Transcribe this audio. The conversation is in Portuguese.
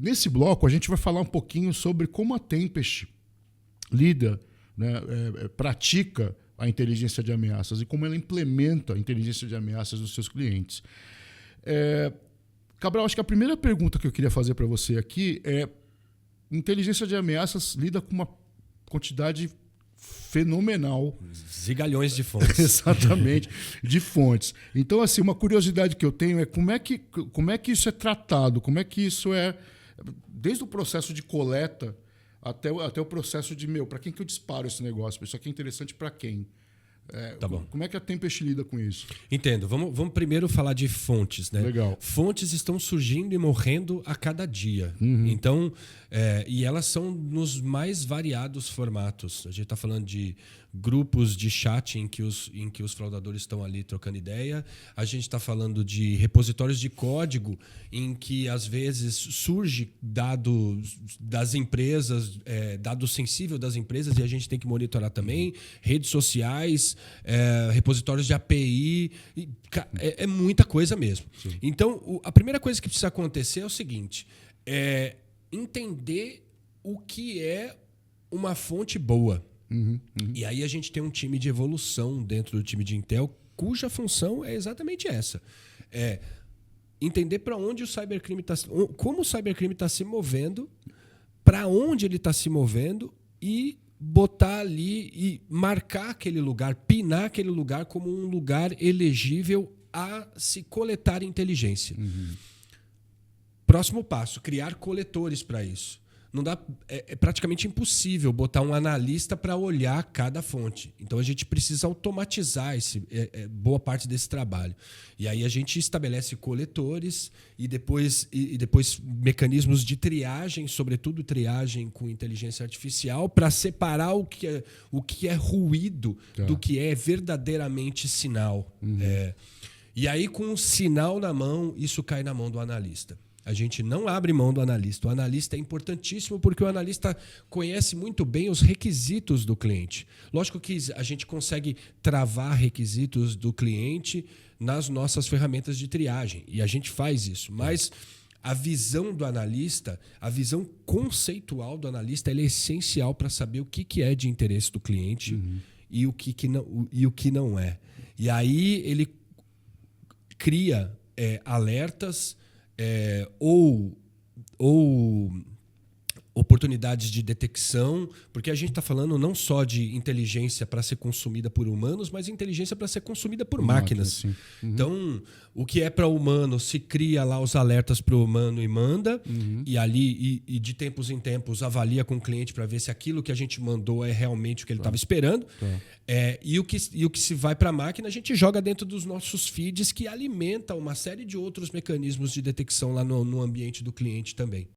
Nesse bloco, a gente vai falar um pouquinho sobre como a Tempest lida, né, pratica a inteligência de ameaças e como ela implementa a inteligência de ameaças nos seus clientes. Cabral, acho que a primeira pergunta que eu queria fazer para você aqui é: inteligência de ameaças lida com uma quantidade fenomenal. Zigalhões de fontes. Exatamente, de fontes. Então, assim, uma curiosidade que eu tenho é como é que isso é tratado, como é que isso é, desde o processo de coleta até o processo de, para quem que eu disparo esse negócio? Isso aqui é interessante para quem? Tá bom. Como é que a Tempest lida com isso? Entendo. Vamos primeiro falar de fontes, né? Legal. Fontes estão surgindo e morrendo a cada dia. Então, e elas são nos mais variados formatos. A gente está falando de grupos de chat em que os fraudadores estão ali trocando ideia. A gente está falando de repositórios de código em que, às vezes, surge dado das empresas, dado sensível das empresas, e a gente tem que monitorar também. Redes sociais, repositórios de API. É muita coisa mesmo. Sim. Então, a primeira coisa que precisa acontecer é o seguinte: entender o que é uma fonte boa. E aí a gente tem um time de evolução dentro do time de Intel, cuja função é exatamente essa. Entender para onde o cybercrime está, como o cybercrime está se movendo, para onde ele está se movendo, e botar ali e marcar aquele lugar, pinar aquele lugar como um lugar elegível a se coletar inteligência. Próximo passo: criar coletores para isso. Não dá, é praticamente impossível botar um analista para olhar cada fonte. Então a gente precisa automatizar boa parte desse trabalho. E aí a gente estabelece coletores e depois mecanismos de triagem, sobretudo triagem com inteligência artificial, para separar o que é ruído do que é verdadeiramente sinal. E aí, com o sinal na mão, isso cai na mão do analista. A gente não abre mão do analista. O analista é importantíssimo porque o analista conhece muito bem os requisitos do cliente. Lógico que a gente consegue travar requisitos do cliente nas nossas ferramentas de triagem, e a gente faz isso. Mas a visão do analista, a visão conceitual do analista, ela é essencial para saber o que é de interesse do cliente e o que não é. E aí ele cria alertas, ou oportunidades de detecção, porque a gente está falando não só de inteligência para ser consumida por humanos, mas inteligência para ser consumida por máquinas. Então, o que é para humano, se cria lá os alertas para o humano e manda, e ali, e de tempos em tempos, avalia com o cliente para ver se aquilo que a gente mandou é realmente o que ele estava esperando. E o que se vai para a máquina, a gente joga dentro dos nossos feeds, que alimenta uma série de outros mecanismos de detecção lá no ambiente do cliente também.